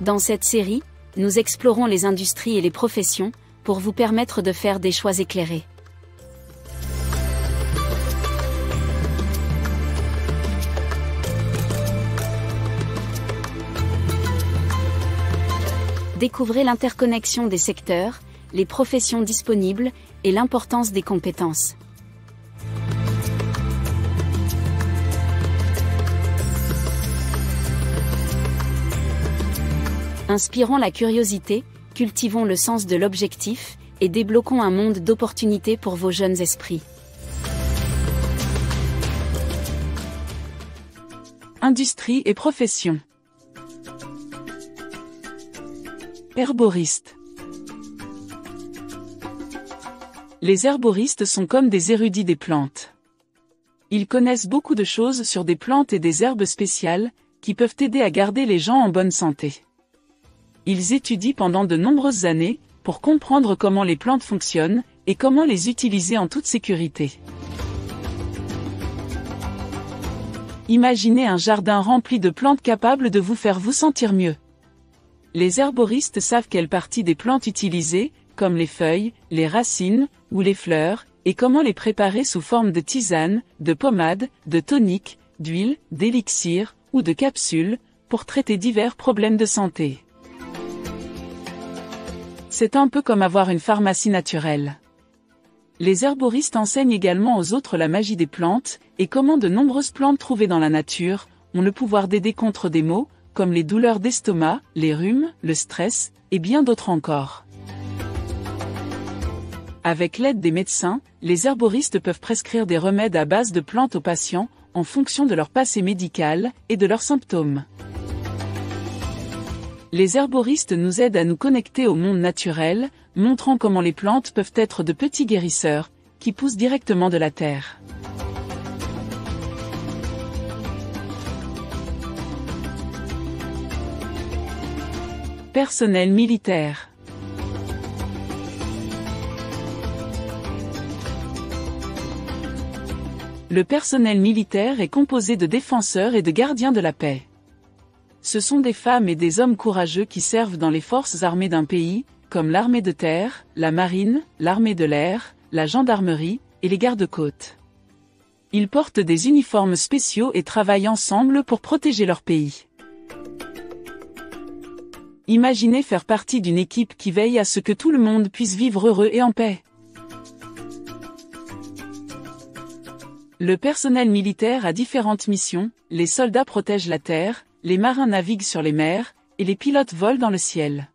Dans cette série, nous explorons les industries et les professions, pour vous permettre de faire des choix éclairés. Découvrez l'interconnexion des secteurs, les professions disponibles et l'importance des compétences. Inspirons la curiosité, cultivons le sens de l'objectif et débloquons un monde d'opportunités pour vos jeunes esprits. Industrie et profession. Herboristes. Les herboristes sont comme des érudits des plantes. Ils connaissent beaucoup de choses sur des plantes et des herbes spéciales, qui peuvent aider à garder les gens en bonne santé. Ils étudient pendant de nombreuses années, pour comprendre comment les plantes fonctionnent, et comment les utiliser en toute sécurité. Imaginez un jardin rempli de plantes capables de vous faire vous sentir mieux. Les herboristes savent quelle partie des plantes utiliser, comme les feuilles, les racines, ou les fleurs, et comment les préparer sous forme de tisane, de pommade, de tonique, d'huile, d'élixir, ou de capsules, pour traiter divers problèmes de santé. C'est un peu comme avoir une pharmacie naturelle. Les herboristes enseignent également aux autres la magie des plantes, et comment de nombreuses plantes trouvées dans la nature, ont le pouvoir d'aider contre des maux, comme les douleurs d'estomac, les rhumes, le stress, et bien d'autres encore. Avec l'aide des médecins, les herboristes peuvent prescrire des remèdes à base de plantes aux patients, en fonction de leur passé médical, et de leurs symptômes. Les herboristes nous aident à nous connecter au monde naturel, montrant comment les plantes peuvent être de petits guérisseurs, qui poussent directement de la terre. Personnel militaire. Le personnel militaire est composé de défenseurs et de gardiens de la paix. Ce sont des femmes et des hommes courageux qui servent dans les forces armées d'un pays, comme l'armée de terre, la marine, l'armée de l'air, la gendarmerie, et les gardes-côtes. Ils portent des uniformes spéciaux et travaillent ensemble pour protéger leur pays. Imaginez faire partie d'une équipe qui veille à ce que tout le monde puisse vivre heureux et en paix. Le personnel militaire a différentes missions, les soldats protègent la terre, les marins naviguent sur les mers, et les pilotes volent dans le ciel.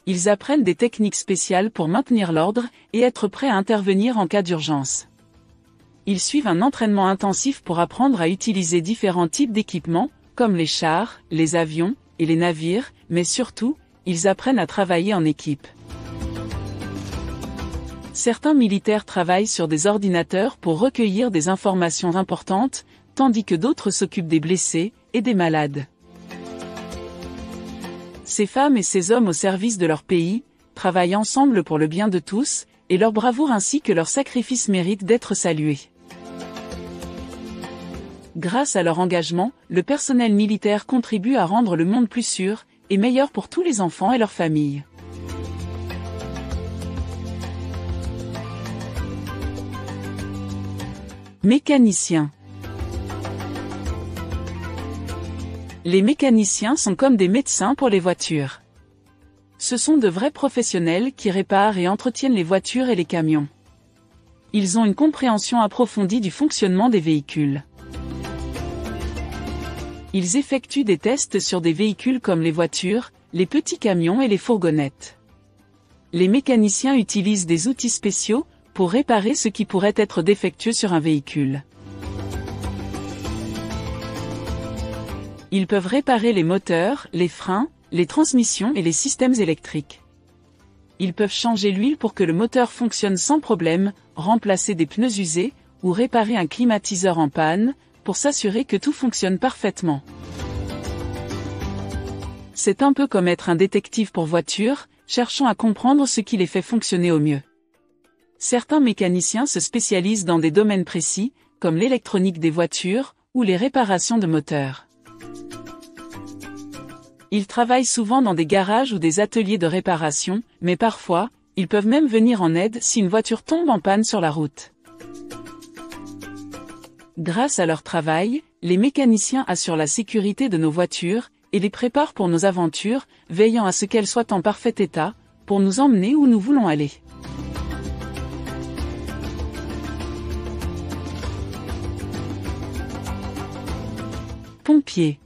Ils apprennent des techniques spéciales pour maintenir l'ordre, et être prêts à intervenir en cas d'urgence. Ils suivent un entraînement intensif pour apprendre à utiliser différents types d'équipements, comme les chars, les avions, et les navires, mais surtout, ils apprennent à travailler en équipe. Certains militaires travaillent sur des ordinateurs pour recueillir des informations importantes, tandis que d'autres s'occupent des blessés et des malades. Ces femmes et ces hommes au service de leur pays, travaillent ensemble pour le bien de tous, et leur bravoure ainsi que leur sacrifice méritent d'être salués. Grâce à leur engagement, le personnel militaire contribue à rendre le monde plus sûr, et meilleur pour tous les enfants et leurs familles. Mécaniciens. Les mécaniciens sont comme des médecins pour les voitures. Ce sont de vrais professionnels qui réparent et entretiennent les voitures et les camions. Ils ont une compréhension approfondie du fonctionnement des véhicules. Ils effectuent des tests sur des véhicules comme les voitures, les petits camions et les fourgonnettes. Les mécaniciens utilisent des outils spéciaux pour réparer ce qui pourrait être défectueux sur un véhicule. Ils peuvent réparer les moteurs, les freins, les transmissions et les systèmes électriques. Ils peuvent changer l'huile pour que le moteur fonctionne sans problème, remplacer des pneus usés, ou réparer un climatiseur en panne, pour s'assurer que tout fonctionne parfaitement. C'est un peu comme être un détective pour voiture, cherchant à comprendre ce qui les fait fonctionner au mieux. Certains mécaniciens se spécialisent dans des domaines précis, comme l'électronique des voitures, ou les réparations de moteurs. Ils travaillent souvent dans des garages ou des ateliers de réparation, mais parfois, ils peuvent même venir en aide si une voiture tombe en panne sur la route. Grâce à leur travail, les mécaniciens assurent la sécurité de nos voitures et les préparent pour nos aventures, veillant à ce qu'elles soient en parfait état, pour nous emmener où nous voulons aller. Pompiers.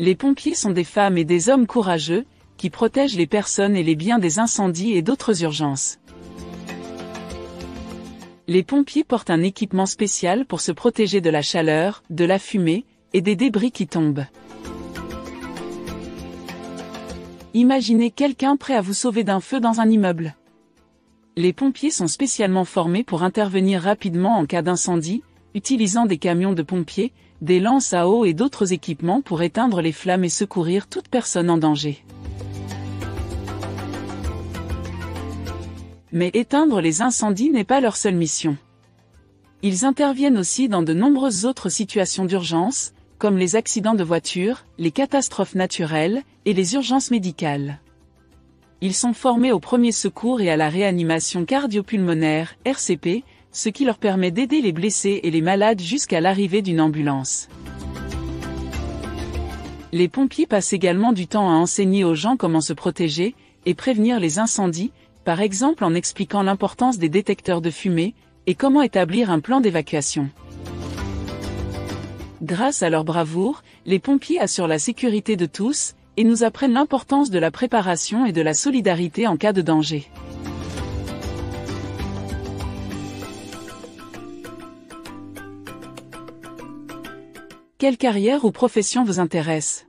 Les pompiers sont des femmes et des hommes courageux, qui protègent les personnes et les biens des incendies et d'autres urgences. Les pompiers portent un équipement spécial pour se protéger de la chaleur, de la fumée, et des débris qui tombent. Imaginez quelqu'un prêt à vous sauver d'un feu dans un immeuble. Les pompiers sont spécialement formés pour intervenir rapidement en cas d'incendie, utilisant des camions de pompiers, des lances à eau et d'autres équipements pour éteindre les flammes et secourir toute personne en danger. Mais éteindre les incendies n'est pas leur seule mission. Ils interviennent aussi dans de nombreuses autres situations d'urgence, comme les accidents de voiture, les catastrophes naturelles, et les urgences médicales. Ils sont formés aux premiers secours et à la réanimation cardio-pulmonaire, RCP, ce qui leur permet d'aider les blessés et les malades jusqu'à l'arrivée d'une ambulance. Les pompiers passent également du temps à enseigner aux gens comment se protéger et prévenir les incendies, par exemple en expliquant l'importance des détecteurs de fumée et comment établir un plan d'évacuation. Grâce à leur bravoure, les pompiers assurent la sécurité de tous et nous apprennent l'importance de la préparation et de la solidarité en cas de danger. Quelle carrière ou profession vous intéresse ?